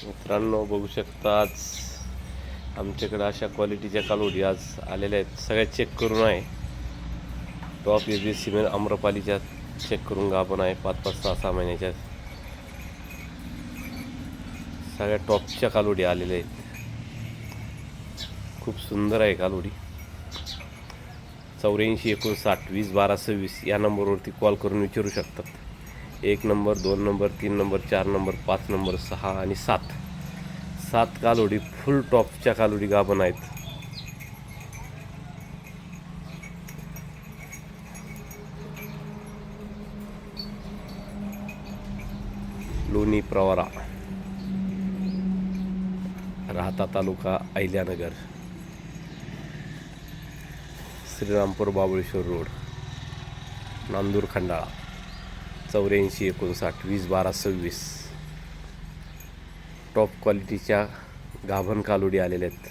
मित्रांनो बघू शकता आज आमच्याकडे अशा क्वालिटीच्या कालोडी आज आलेल्या आहेत. सगळ्या चेक करून आहे. टॉप एबी सिमेंट आम्रपालीच्या चेक करून गाभण आहे. 5-5, 6-6 महिन्याच्या सगळ्या टॉपच्या कालोडी आलेल्या आहेत. खूप सुंदर आहे कालोडी. 84 59 20 12 26 या नंबरवरती कॉल करून विचारू शकतात. 1 number 2 number 3 number 4 number 5 number 6 आणि 7 कालोडी फुल टॉपच्या कालोडी गाभण आहेत. लोणी प्रवरा, राहता तालुका अहिल्यानगर, श्रीरामपूर बाबळेश्वर रोड, नांदूर खंडाळा. 84 59 20 12 26 टॉप क्वालिटीच्या गाभण कालोडी आलेल्या आहेत.